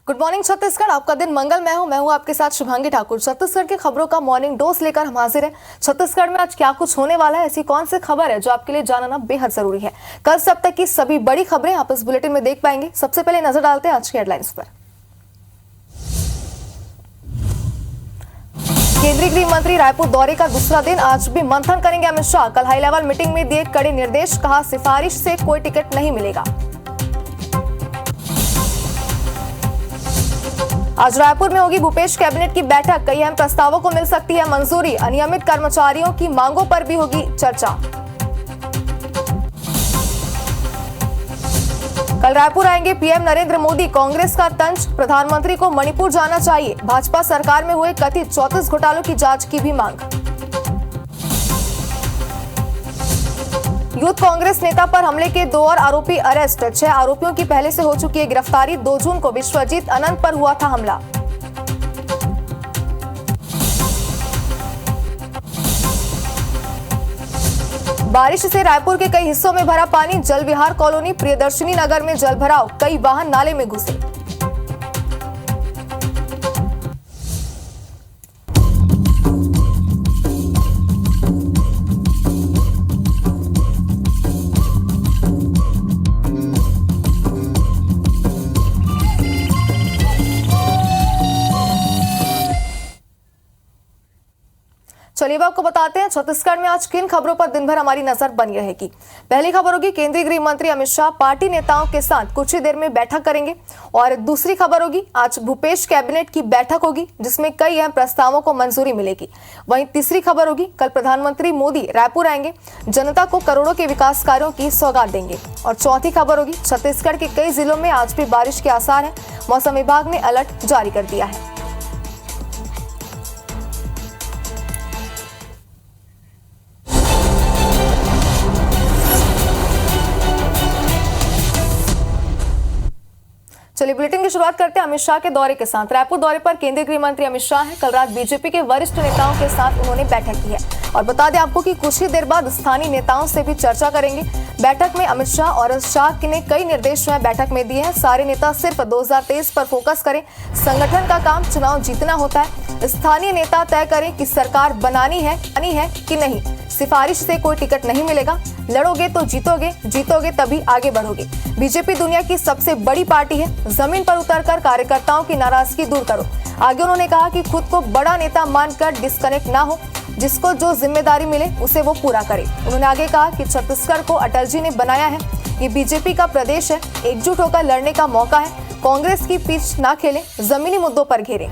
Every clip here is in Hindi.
Good morning Chhattisgarh. आपका दिन मंगलमय हो। मैं हूं आपके साथ शुभांगी ठाकुर। छत्तीसगढ़ की खबरों का मॉर्निंग डोज लेकर हम हाजिर हैं। छत्तीसगढ़ में आज क्या कुछ होने वाला है, ऐसी कौन सी खबर है जो आपके लिए जानना बेहद जरूरी है। कल से अब तक की सभी बड़ी खबरें आप इस बुलेटिन में देख पाएंगे। सबसे पहले नजर डालते हैं आज की हेडलाइंस पर। केंद्रीय गृह मंत्री रायपुर दौरे का दूसरा दिन, आज भी मंथन करेंगे अमित शाह। कल हाई लेवल मीटिंग में दिए कड़े निर्देश, कहा सिफारिश से कोई टिकट नहीं मिलेगा। आज रायपुर में होगी भूपेश कैबिनेट की बैठक, कई अहम प्रस्तावों को मिल सकती है मंजूरी। अनियमित कर्मचारियों की मांगों पर भी होगी चर्चा। कल रायपुर आएंगे पीएम नरेंद्र मोदी, कांग्रेस का तंज, प्रधानमंत्री को मणिपुर जाना चाहिए। भाजपा सरकार में हुए कथित 34 घोटालों की जांच की भी मांग। यूथ कांग्रेस नेता पर हमले के 2 और आरोपी अरेस्ट, 6 आरोपियों की पहले से हो चुकी है गिरफ्तारी। 2 जून को विश्वजीत अनंत पर हुआ था हमला। बारिश से रायपुर के कई हिस्सों में भरा पानी, जल विहार कॉलोनी, प्रियदर्शनी नगर में जल भराव, कई वाहन नाले में घुसे। चलिए आपको बताते हैं छत्तीसगढ़ में आज किन खबरों पर दिन भर हमारी नजर बनी रहेगी। पहली खबर होगी केंद्रीय गृह मंत्री अमित शाह पार्टी नेताओं के साथ कुछ ही देर में बैठक करेंगे। और दूसरी खबर होगी आज भूपेश कैबिनेट की बैठक होगी, जिसमें कई अहम प्रस्तावों को मंजूरी मिलेगी। वहीं तीसरी खबर होगी कल प्रधानमंत्री मोदी रायपुर आएंगे, जनता को करोड़ों के विकास कार्यों की सौगात देंगे। और चौथी खबर होगी छत्तीसगढ़ के कई जिलों में आज भी बारिश के आसार है, मौसम विभाग ने अलर्ट जारी कर दिया है। चलिए बुलेटिन की शुरुआत करते हैं अमित शाह के दौरे के साथ। रायपुर दौरे पर केंद्रीय गृह मंत्री अमित शाह हैं। कल रात बीजेपी के वरिष्ठ नेताओं के साथ उन्होंने बैठक की है। और बता दें आपको कि कुछ ही देर बाद स्थानीय नेताओं से भी चर्चा करेंगे। बैठक में अमित शाह और शाह ने कई निर्देश जो है बैठक में दिए हैं। सारे नेता सिर्फ 2023 पर फोकस करें, संगठन का काम चुनाव जीतना होता है। स्थानीय नेता तय करें कि सरकार बनानी है कि नहीं, सिफारिश से कोई टिकट नहीं मिलेगा, लड़ोगे तो जीतोगे, जीतोगे तभी आगे बढ़ोगे। बीजेपी दुनिया की सबसे बड़ी पार्टी है, जमीन पर उतरकर कार्यकर्ताओं की नाराजगी दूर करो। आगे उन्होंने कहा कि खुद को बड़ा नेता मानकर डिस्कनेक्ट ना हो, जिसको जो जिम्मेदारी मिले उसे वो पूरा करे। उन्होंने आगे कहा कि छत्तीसगढ़ को अटल जी ने बनाया है, ये बीजेपी का प्रदेश है, एकजुट होकर लड़ने का मौका है। कांग्रेस की पिच ना खेलें, जमीनी मुद्दों पर घेरें।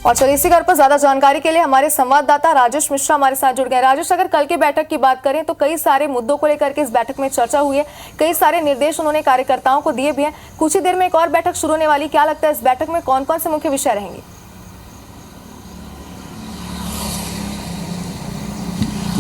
और चलिए इसी घर पर ज्यादा जानकारी के लिए हमारे संवाददाता राजेश मिश्रा हमारे साथ जुड़ गए। राजेश, अगर कल की बैठक की बात करें तो कई सारे मुद्दों को लेकर के इस बैठक में चर्चा हुई है, कई सारे निर्देश उन्होंने कार्यकर्ताओं को दिए भी हैं। कुछ ही देर में एक और बैठक शुरू होने वाली, क्या लगता है इस बैठक में कौन कौन से मुख्य विषय रहेंगे?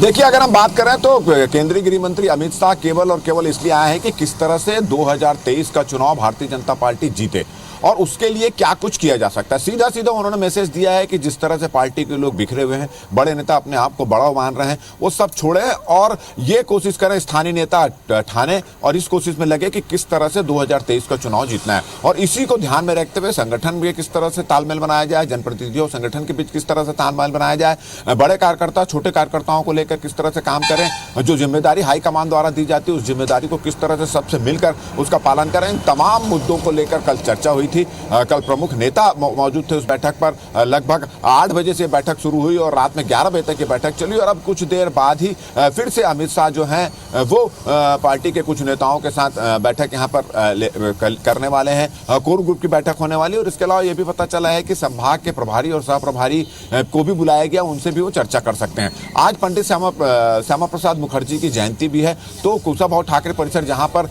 देखिए, अगर हम बात करें तो केंद्रीय गृह मंत्री अमित शाह केवल और केवल इसलिए आए हैं कि किस तरह से 2023 का चुनाव भारतीय जनता पार्टी जीते और उसके लिए क्या कुछ किया जा सकता है। सीधा सीधा उन्होंने मैसेज दिया है कि जिस तरह से पार्टी के लोग बिखरे हुए हैं, बड़े नेता अपने आप को बड़ा मान रहे हैं, वो सब छोड़े और ये कोशिश करें स्थानीय नेता ठाने और इस कोशिश में लगे कि किस तरह से 2023 का चुनाव जीतना है। और इसी को ध्यान में रखते हुए संगठन में किस तरह से तालमेल बनाया जाए, जनप्रतिनिधियों संगठन के बीच किस तरह से तालमेल बनाया जाए, बड़े कार्यकर्ता छोटे कार्यकर्ताओं को लेकर किस तरह से काम करें, जो जिम्मेदारी हाईकमान द्वारा दी जाती है उस जिम्मेदारी को किस तरह से सबसे मिलकर उसका पालन करें। इन तमाम मुद्दों को लेकर कल चर्चा हुई थी। कल प्रमुख नेता मौजूद थे उस बैठक पर। लगभग 8 बजे से बैठक शुरू हुई और रात में 11 बजे तक ये बैठक चली और अब कुछ देर बाद ही फिर से अमित शाह जो हैं वो पार्टी के कुछ नेताओं के साथ बैठक यहाँ पर करने वाले हैं। कोर ग्रुप की बैठक होने वाली है और इसके अलावा ये भी पता चला है कि संभाग के प्रभारी और सह प्रभारी को भी बुलाया गया, उनसे भी वो चर्चा कर सकते हैं। आज पंडित श्यामा प्रसाद मुखर्जी की जयंती भी है, तो कुशाभाऊ ठाकरे परिसर जहाँ पर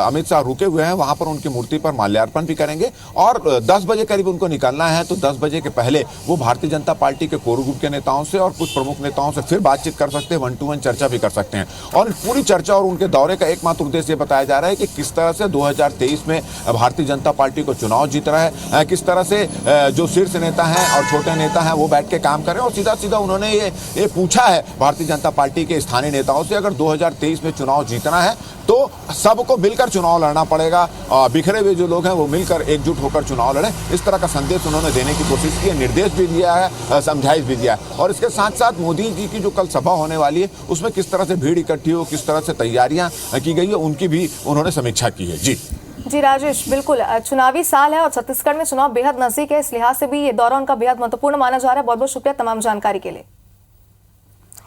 अमित शाह रुके हुए हैं वहाँ पर उनकी मूर्ति पर माल्यार्पण भी करेंगे। करेंगे और 10 बजे करीब उनको निकलना है। तो 10 बजे के पहले वो भारतीय जनता पार्टी के कोर ग्रुप के नेताओं से और कुछ प्रमुख नेताओं से फिर बातचीत कर सकते हैं, 1-to-1 चर्चा भी कर सकते हैं। और पूरी चर्चा और उनके दौरे का एकमात्र उद्देश्य बताया जा रहा है कि किस तरह से 2023 में भारतीय जनता पार्टी को चुनाव जीत रहा है, किस तरह से जो शीर्ष नेता हैं और छोटे नेता हैं वो बैठ के काम करें। और सीधा सीधा उन्होंने ये पूछा है भारतीय जनता पार्टी के स्थानीय नेताओं से, अगर 2023 में चुनाव जीतना है तो सबको मिलकर चुनाव लड़ना पड़ेगा, बिखरे हुए जो लोग हैं वो मिलकर एकजुट होकर चुनाव लड़ें। इस तरह का संदेश उन्होंने देने की कोशिश की है, निर्देश भी दिया है, समझाइश भी दिया है। और इसके साथ साथ मोदी जी की जो कल सभा होने वाली है उसमें किस तरह से भीड़ इकट्ठी हो, किस तरह से तैयारियां की गई है, उनकी भी उन्होंने समीक्षा की है। जी राजेश, बिल्कुल चुनावी साल है और छत्तीसगढ़ में चुनाव बेहद नजदीक है, इस लिहाज से भी ये दौरा उनका बेहद महत्वपूर्ण माना जा रहा है। बहुत बहुत शुक्रिया तमाम जानकारी के लिए।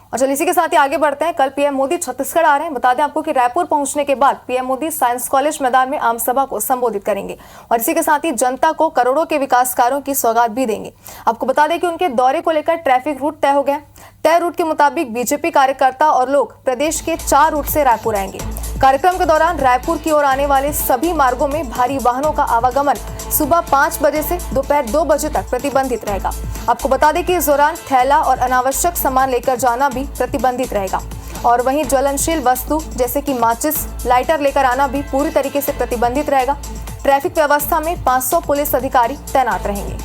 और चलिए इसी के साथ ही आगे बढ़ते हैं। कल पीएम मोदी छत्तीसगढ़ आ रहे हैं। बता दें आपको कि रायपुर पहुंचने के बाद पीएम मोदी साइंस कॉलेज मैदान में आम सभा को संबोधित करेंगे और इसी के साथ ही जनता को करोड़ों के विकास कार्यों की सौगात भी देंगे। आपको बता दें कि उनके दौरे को लेकर ट्रैफिक रूट तय हो गया। तय रूट के मुताबिक बीजेपी कार्यकर्ता और लोग प्रदेश के 4 रूट से रायपुर आएंगे। कार्यक्रम के दौरान रायपुर की ओर आने वाले सभी मार्गों में भारी वाहनों का आवागमन सुबह 5 बजे से दोपहर 2 बजे तक प्रतिबंधित रहेगा। आपको बता दें कि इस दौरान थैला और अनावश्यक सामान लेकर जाना भी प्रतिबंधित रहेगा और वहीं ज्वलनशील वस्तु जैसे कि माचिस, लाइटर लेकर आना भी पूरी तरीके से प्रतिबंधित रहेगा। ट्रैफिक व्यवस्था में 500 पुलिस अधिकारी तैनात रहेंगे।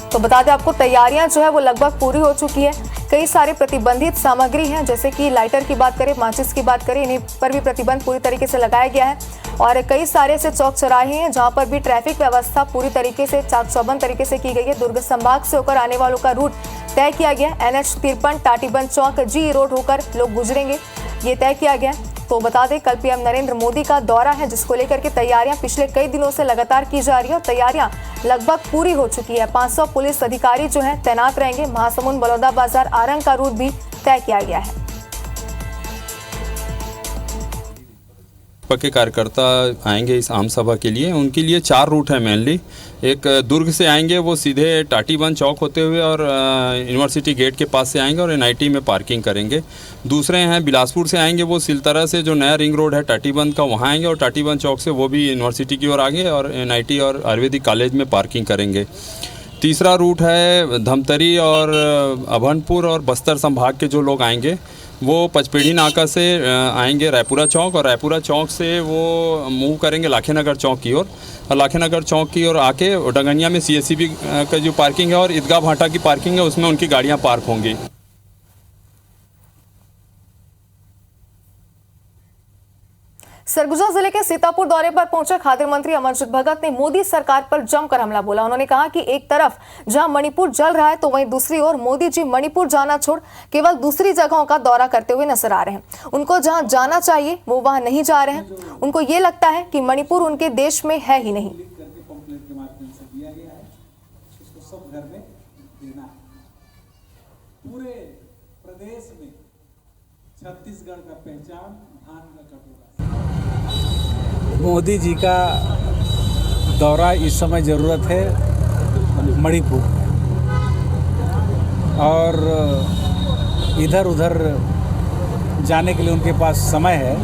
तो बता दें आपको तैयारियां जो है वो लगभग पूरी हो चुकी है। कई सारे प्रतिबंधित सामग्री हैं, जैसे कि लाइटर की बात करें, माचिस की बात करें, इन्हीं पर भी प्रतिबंध पूरी तरीके से लगाया गया है। और कई सारे ऐसे चौक चौराहे हैं जहां पर भी ट्रैफिक व्यवस्था पूरी तरीके से चाक चौबंद तरीके से की गई है। दुर्ग संभाग से होकर आने वालों का रूट तय किया गया है। NH 53 टाटीबंध चौक जी रोड होकर लोग गुजरेंगे, ये तय किया गया है। तो बता दें कल पीएम नरेंद्र मोदी का दौरा है, जिसको लेकर के तैयारियां पिछले कई दिनों से लगातार की जा रही है और तैयारियां लगभग पूरी हो चुकी है। 500 पुलिस अधिकारी जो हैं तैनात रहेंगे। महासमुंद, बलौदाबाजार, आरंग का रूट भी तय किया गया है। भाजपा के कार्यकर्ता आएंगे इस आम सभा के लिए। उनके लिए 4 रूट है मेनली। एक दुर्ग से आएंगे, वो सीधे टाटीबंध चौक होते हुए और यूनिवर्सिटी गेट के पास से आएंगे और NIT में पार्किंग करेंगे। दूसरे हैं बिलासपुर से आएंगे, वो सिलतरा से जो नया रिंग रोड है टाटीबंध का वहाँ आएंगे और टाटीबंध चौक से वो भी यूनिवर्सिटी की ओर आगे और NIT और आयुर्वेदिक कॉलेज में पार्किंग करेंगे। तीसरा रूट है धमतरी और अभनपुर और बस्तर संभाग के जो लोग आएंगे वो पचपेड़ी नाका से आएंगे रायपुरा चौक और रायपुरा चौक से वो मूव करेंगे लाखेनगर चौक की ओर और लाखेनगर चौक की ओर आके डंगनिया में CSCB का जो पार्किंग है और ईदगाह भाटा की पार्किंग है उसमें उनकी गाड़ियां पार्क होंगी। सरगुजा जिले के सीतापुर दौरे पर पहुंचे खाद्य मंत्री अमरजीत भगत ने मोदी सरकार पर जमकर हमला बोला। उन्होंने कहा कि एक तरफ जहां मणिपुर जल रहा है तो वहीं दूसरी ओर मोदी जी मणिपुर जाना छोड़ केवल दूसरी जगहों का दौरा करते हुए नजर आ रहे हैं। उनको जहां जाना चाहिए वो वहां नहीं जा रहे हैं। उनको ये लगता है कि मणिपुर उनके देश में है ही नहीं। पूरे प्रदेश में छत्तीसगढ़ का पहचान धान का कटोरा। मोदी जी का दौरा इस समय ज़रूरत है मणिपुर और इधर उधर जाने के लिए उनके पास समय है,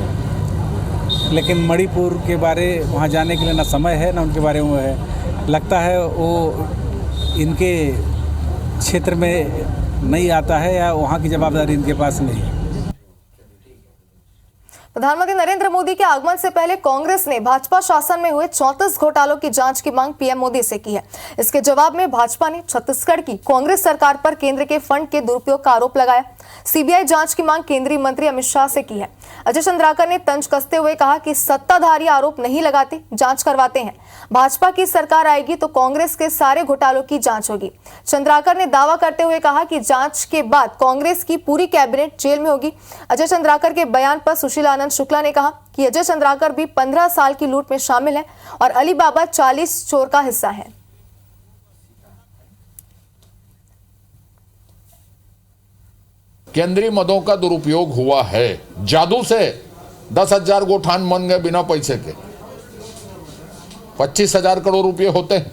लेकिन मणिपुर के बारे वहाँ जाने के लिए ना समय है ना उनके बारे में है। लगता है वो इनके क्षेत्र में नहीं आता है या वहाँ की जवाबदारी इनके पास नहीं है। प्रधानमंत्री नरेंद्र मोदी के आगमन से पहले कांग्रेस ने भाजपा शासन में हुए 34 घोटालों की जांच की मांग पीएम मोदी से की है। इसके जवाब में भाजपा ने छत्तीसगढ़ की कांग्रेस सरकार पर केंद्र के फंड के दुरुपयोग का आरोप लगाया। CBI जांच की मांग केंद्रीय मंत्री अमित शाह से की है। अजय चंद्राकर ने तंज कसते हुए कहा कि सत्ताधारी आरोप नहीं लगाते, जांच करवाते हैं। भाजपा की सरकार आएगी तो कांग्रेस के सारे घोटालों की जांच होगी। चंद्राकर ने दावा करते हुए कहा कि जांच के बाद कांग्रेस की पूरी कैबिनेट जेल में होगी। अजय चंद्राकर के बयान पर सुशील आनंद शुक्ला ने कहा कि अजय चंद्राकर भी 15 साल की लूट में शामिल है और अली बाबा 40 चोर का हिस्सा है। केंद्रीय मदों का दुरुपयोग हुआ है। जादू से 10,000 गोठान बन गए बिना पैसे के। 25,000 करोड़ रुपए होते हैं।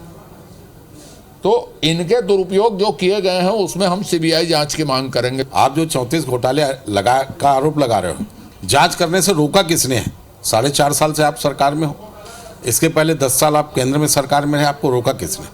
तो इनके दुरुपयोग जो किए गए हैं उसमें हम CBI जांच की मांग करेंगे। आप जो 34 घोटाले का आरोप लगा रहे हो जांच करने से रोका किसने है? 4.5 साल से आप सरकार में हो, इसके पहले 10 साल आप केंद्र में सरकार में रहे, आपको रोका किसने?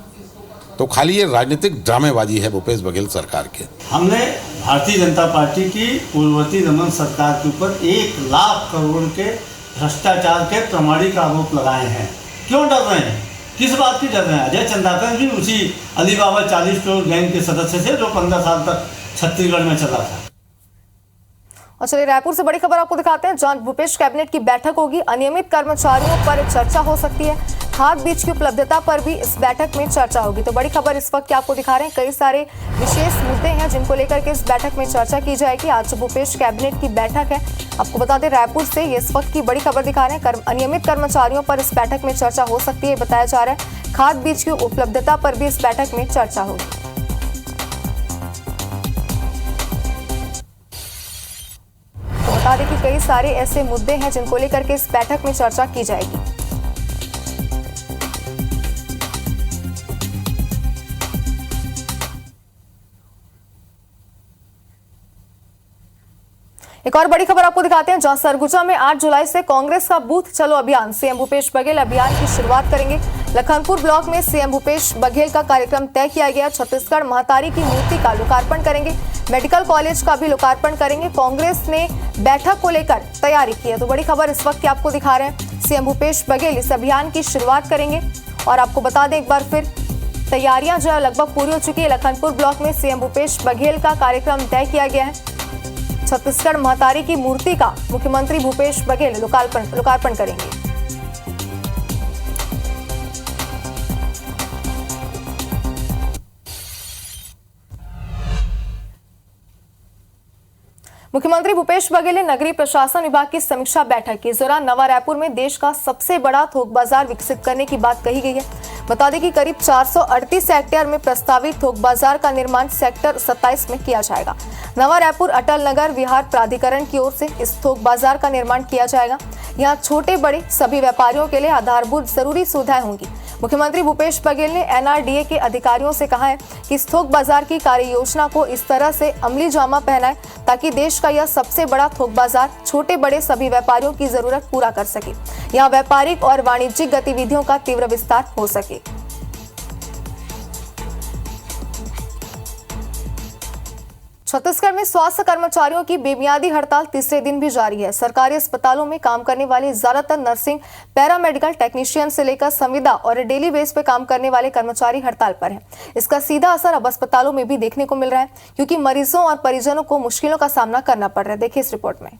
तो खाली ये राजनीतिक ड्रामेबाजी है भूपेश बघेल सरकार के। हमने भारतीय जनता पार्टी की पूर्ववर्ती दमन सरकार के ऊपर 1 लाख करोड़ के भ्रष्टाचार के प्रमाणिक आरोप लगाए हैं। क्यों डर रहे हैं? किस बात की डर रहे हैं? अजय चंद्राकर भी उसी अलीबाबा 40 करोड़ गैंग के सदस्य थे जो 15 साल तक छत्तीसगढ़ में चला था। और चलिए रायपुर से बड़ी खबर आपको दिखाते हैं, जहां भूपेश कैबिनेट की बैठक होगी। अनियमित कर्मचारियों पर चर्चा हो सकती है, खाद बीज की उपलब्धता पर भी इस बैठक में चर्चा होगी। तो बड़ी खबर इस वक्त आपको दिखा रहे हैं, कई सारे विशेष मुद्दे हैं जिनको लेकर के इस बैठक में चर्चा की जाएगी। आज भूपेश कैबिनेट की बैठक है। आपको बता दें रायपुर से ये इस वक्त की बड़ी खबर दिखा रहे हैं, अनियमित कर्मचारियों पर इस बैठक में चर्चा हो सकती है, बताया जा रहा है। खाद बीज की उपलब्धता पर भी इस बैठक में चर्चा होगी। बता दें कि कई सारे ऐसे मुद्दे हैं जिनको लेकर के इस बैठक में चर्चा की जाएगी। एक और बड़ी खबर आपको दिखाते हैं, जहां सरगुजा में 8 जुलाई से कांग्रेस का बूथ चलो अभियान, सीएम भूपेश बघेल अभियान की शुरुआत करेंगे। लखनपुर ब्लॉक में सीएम भूपेश बघेल का कार्यक्रम तय किया गया। छत्तीसगढ़ महतारी की मूर्ति का लोकार्पण करेंगे, मेडिकल कॉलेज का भी लोकार्पण करेंगे। कांग्रेस ने बैठक को लेकर तैयारी की है। तो बड़ी खबर इस वक्त आपको दिखा रहे हैं, सीएम भूपेश बघेल इस अभियान की शुरुआत करेंगे। और आपको बता दें एक बार फिर, तैयारियां जो है लगभग पूरी हो चुकी है। लखनपुर ब्लॉक में सीएम भूपेश बघेल का कार्यक्रम तय किया गया है। छत्तीसगढ़ महतारी की मूर्ति का मुख्यमंत्री भूपेश बघेल लोकार्पण करेंगे। मुख्यमंत्री भूपेश बघेल ने नगरीय प्रशासन विभाग की समीक्षा बैठक की। इस दौरान नवा रायपुर में देश का सबसे बड़ा थोक बाजार विकसित करने की बात कही गई है। बता दें कि करीब 438 हेक्टेयर में प्रस्तावित थोक बाजार का निर्माण सेक्टर 27 में किया जाएगा। नवा रायपुर अटल नगर विहार प्राधिकरण की ओर से इस थोक बाजार का निर्माण किया जाएगा। यहाँ छोटे बड़े सभी व्यापारियों के लिए आधारभूत जरूरी सुविधाएं होंगी। मुख्यमंत्री भूपेश बघेल ने एनआरडीए के अधिकारियों से कहा है कि इस थोक बाजार की कार्य योजना को इस तरह से अमली जामा पहनाए ताकि देश का यह सबसे बड़ा थोक बाजार छोटे बड़े सभी व्यापारियों की जरूरत पूरा कर सके। यहाँ व्यापारिक और वाणिज्यिक गतिविधियों का तीव्र विस्तार हो सके। छत्तीसगढ़ में स्वास्थ्य कर्मचारियों की बेमियादी हड़ताल तीसरे दिन भी जारी है। सरकारी अस्पतालों में काम करने वाले ज्यादातर नर्सिंग, पैरामेडिकल टेक्नीशियन से लेकर संविदा और डेली बेस पे काम करने वाले कर्मचारी हड़ताल पर हैं। इसका सीधा असर अब अस्पतालों में भी देखने को मिल रहा है, क्योंकि मरीजों और परिजनों को मुश्किलों का सामना करना पड़ रहा है। देखिए इस रिपोर्ट में।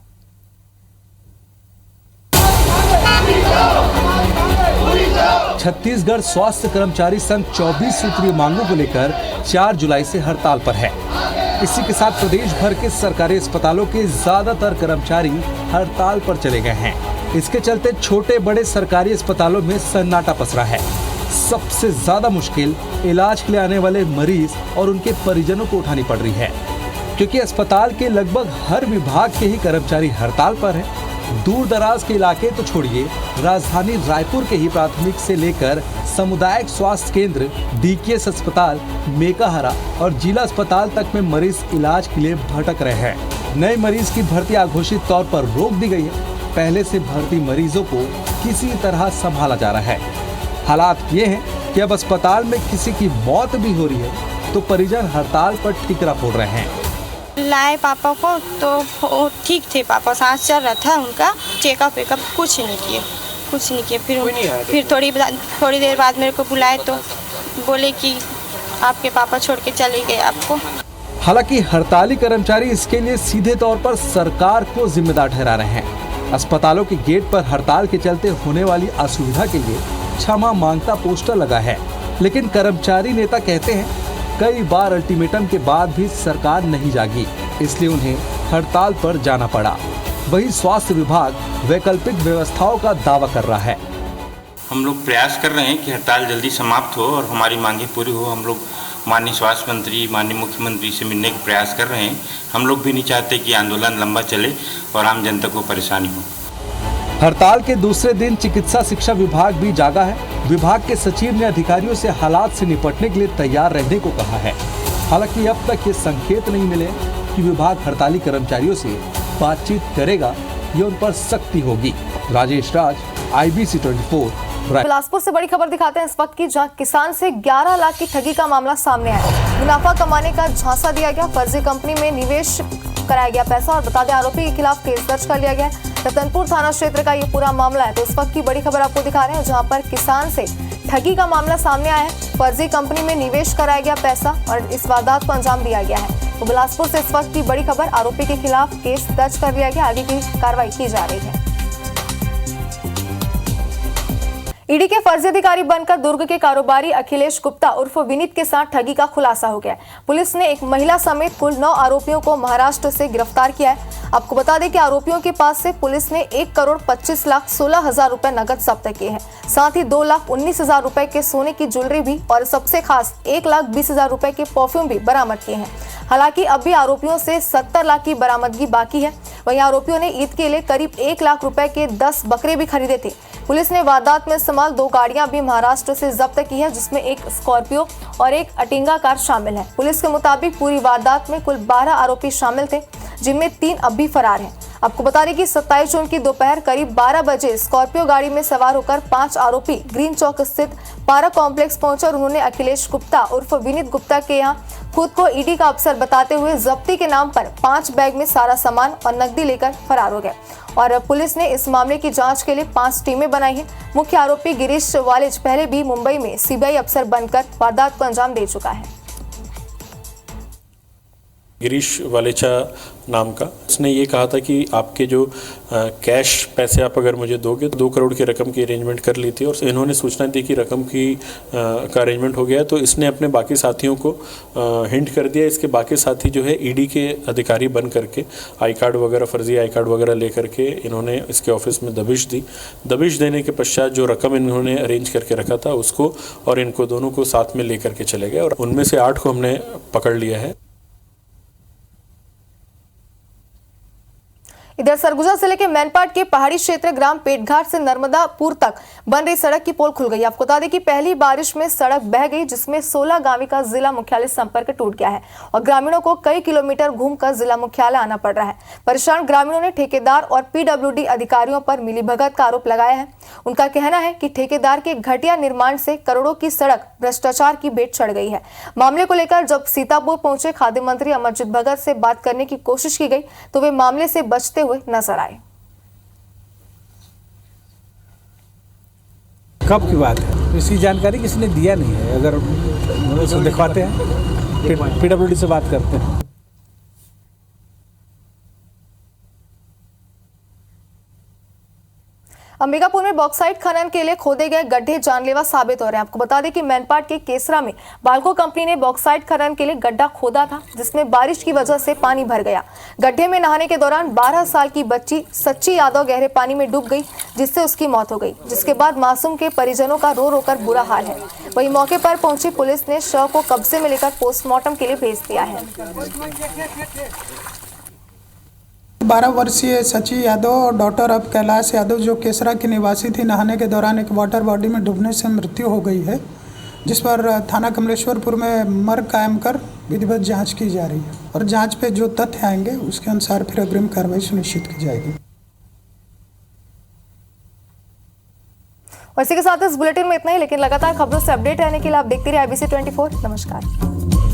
छत्तीसगढ़ स्वास्थ्य कर्मचारी संघ 24 सूत्रीय मांगों को लेकर 4 जुलाई से हड़ताल पर है। इसी के साथ प्रदेश भर के सरकारी अस्पतालों के ज्यादातर कर्मचारी हड़ताल पर चले गए हैं। इसके चलते छोटे बड़े सरकारी अस्पतालों में सन्नाटा पसरा है। सबसे ज्यादा मुश्किल इलाज के लिए आने वाले मरीज और उनके परिजनों को उठानी पड़ रही है, क्योंकि अस्पताल के लगभग हर विभाग के ही कर्मचारी हड़ताल पर हैं। दूर दराज के इलाके तो छोड़िए, राजधानी रायपुर के ही प्राथमिक से लेकर सामुदायिक स्वास्थ्य केंद्र, डीकेएस अस्पताल, मेकाहारा और जिला अस्पताल तक में मरीज इलाज के लिए भटक रहे हैं। नए मरीज की भर्ती अघोषित तौर पर रोक दी गई है। पहले से भर्ती मरीजों को किसी तरह संभाला जा रहा है। हालात ये हैं कि अब अस्पताल में किसी की मौत भी हो रही है तो परिजन हड़ताल पर ठिकरा फोड़ रहे हैं। लाए पापा को तो ठीक थे, पापा सांस चल रहा था उनका, चेकअप वेकअप कुछ नहीं किए। फिर थोड़ी देर बाद मेरे को बुलाए तो बोले कि आपके पापा छोड़ के चले गए आपको। हालांकि हड़ताली कर्मचारी इसके लिए सीधे तौर पर सरकार को जिम्मेदार ठहरा रहे हैं। अस्पतालों के गेट पर हड़ताल के चलते होने वाली असुविधा के लिए क्षमा मांगता पोस्टर लगा है, लेकिन कर्मचारी नेता कहते हैं कई बार अल्टीमेटम के बाद भी सरकार नहीं जागी, इसलिए उन्हें हड़ताल पर जाना पड़ा। वहीं स्वास्थ्य विभाग वैकल्पिक व्यवस्थाओं का दावा कर रहा है। हम लोग प्रयास कर रहे हैं कि हड़ताल जल्दी समाप्त हो और हमारी मांगें पूरी हो। हम लोग माननीय स्वास्थ्य मंत्री, माननीय मुख्यमंत्री से मिलने का प्रयास कर रहे हैं। हम लोग भी नहीं चाहते कि आंदोलन लंबा चले और आम जनता को परेशानी हो। हड़ताल के दूसरे दिन चिकित्सा शिक्षा विभाग भी जागा है। विभाग के सचिव ने अधिकारियों से हालात से निपटने के लिए तैयार रहने को कहा है। हालांकि अब तक ये संकेत नहीं मिले कि विभाग हड़ताली कर्मचारियों से बातचीत करेगा ये उन पर सख्ती होगी। राजेश राज, IBC 24। बिलासपुर से बड़ी खबर दिखाते हैं इस वक्त की, जहां किसान से 11 लाख की ठगी का मामला सामने आया। मुनाफा कमाने का झांसा दिया गया, फर्जी कंपनी में निवेश कराया गया पैसा। और बता दें, आरोपी के खिलाफ केस दर्ज कर लिया गया है। रतनपुर थाना क्षेत्र का ये पूरा मामला है। तो इस वक्त की बड़ी खबर आपको दिखा रहे हैं, जहां पर किसान से ठगी का मामला सामने आया है। फर्जी कंपनी में निवेश कराया गया पैसा और इस वारदात को अंजाम दिया गया है। तो बिलासपुर से इस वक्त की बड़ी खबर, आरोपी के खिलाफ केस दर्ज कर लिया गया, आगे की कार्रवाई की जा रही है। ईडी के फर्जी अधिकारी बनकर दुर्ग के कारोबारी अखिलेश गुप्ता उर्फ विनीत के साथ ठगी का खुलासा हो गया। पुलिस ने एक महिला समेत कुल 9 आरोपियों को महाराष्ट्र से गिरफ्तार किया है। आपको बता दें कि आरोपियों के पास से पुलिस ने 1,25,16,000 रुपए नकद जब्त किए हैं। साथ ही 2,19,000 रुपए के सोने की ज्वेलरी भी और सबसे खास 1,20,000 रुपए के परफ्यूम भी बरामद किए हैं। हालांकि अब भी आरोपियों से 70 लाख की बरामदगी बाकी है। वहीं आरोपियों ने ईद के लिए करीब 1 लाख रुपए के 10 बकरे भी खरीदे थे। पुलिस ने वारदात में इस्तेमाल 2 गाड़ियां भी महाराष्ट्र से जब्त की है, जिसमें एक स्कॉर्पियो और एक अटिंगा कार शामिल है। पुलिस के मुताबिक पूरी वारदात में कुल 12 आरोपी शामिल थे, जिनमें 3 अब भी फरार हैं। आपको बता दें कि 27 जून की दोपहर करीब 12 बजे स्कॉर्पियो गाड़ी में सवार होकर 5 आरोपी ग्रीन चौक स्थित पारा कॉम्प्लेक्स पहुंचे और उन्होंने अखिलेश गुप्ता उर्फ विनीत गुप्ता के यहां खुद को ईडी का अफसर बताते हुए जब्ती के नाम पर 5 बैग में सारा सामान और नकदी लेकर फरार हो गए। और पुलिस ने इस मामले की जांच के लिए 5 टीमें बनाई हैं। मुख्य आरोपी गिरीश वालिज पहले भी मुंबई में सीबीआई अफसर बनकर वारदात को अंजाम दे चुका है। गिरीश वालेचा नाम का, उसने ये कहा था कि आपके जो कैश पैसे आप अगर मुझे दोगे तो 2 करोड़ की रकम की अरेंजमेंट कर ली थी। और इन्होंने सूचना दी कि रकम की का अरेंजमेंट हो गया है। तो इसने अपने बाकी साथियों को हिंट कर दिया। इसके बाकी साथी जो है ईडी के अधिकारी बन करके आई कार्ड वगैरह, फर्जी आई कार्ड वगैरह ले करके इन्होंने इसके ऑफिस में दबिश दी। दबिश देने के पश्चात जो रकम इन्होंने अरेंज करके रखा था उसको और इनको दोनों को साथ में ले करके चले गए और उनमें से 8 को हमने पकड़ लिया है। इधर सरगुजा जिले के मैनपाट के पहाड़ी क्षेत्र ग्राम पेटघाट से नर्मदापुर तक बन रही सड़क की पोल खुल गई। आपको बता दें कि पहली बारिश में सड़क बह गई, जिसमें 16 गांवी का जिला मुख्यालय संपर्क टूट गया है और ग्रामीणों को कई किलोमीटर घूमकर जिला मुख्यालय आना पड़ रहा है। परेशान ग्रामीणों ने ठेकेदार और PWD अधिकारियों पर मिलीभगत का आरोप लगाया है। उनका कहना है कि ठेकेदार के घटिया निर्माण से करोड़ों की सड़क भ्रष्टाचार की भेंट चढ़ गई है। मामले को लेकर जब सीतापुर पहुंचे खाद्य मंत्री अमरजीत भगत से बात करने की कोशिश की गई तो वे मामले से बचते हुए नजर आए। कब की बात है, इसकी जानकारी किसी ने दिया नहीं है। अगर उसको दिखवाते हैं, PWD से बात करते हैं। अंबिकापुर में बॉक्साइट खनन के लिए खोदे गए गड्ढे जानलेवा साबित हो रहे हैं। आपको बता दें कि मैनपाट के केसरा में बाल्को कंपनी ने बॉक्साइट खनन के लिए गड्ढा खोदा था, जिसमें बारिश की वजह से पानी भर गया। गड्ढे में नहाने के दौरान 12 साल की बच्ची सच्ची यादव गहरे पानी में डूब गई, जिससे उसकी मौत हो गई। जिसके बाद मासूम के परिजनों का रो रो कर बुरा हाल है। वहीं मौके पर पहुंची पुलिस ने शव को कब्जे में लेकर पोस्टमार्टम के लिए भेज दिया है। 12 वर्षीय सची यादव और डॉटर ऑफ कैलाश यादव जो केसरा की निवासी थी, नहाने के दौरान एक वाटर बॉडी में डूबने से मृत्यु हो गई है, जिस पर थाना कमलेश्वरपुर में मर्ग कायम कर विधिवत जांच की जा रही है और जांच पे जो तथ्य आएंगे उसके अनुसार फिर अग्रिम कार्रवाई सुनिश्चित की जाएगी। और इसी के साथ इस बुलेटिन में इतना ही, लेकिन लगातार खबरों से अपडेट रहने के लिए आप देखते रहिए IBC 24। नमस्कार।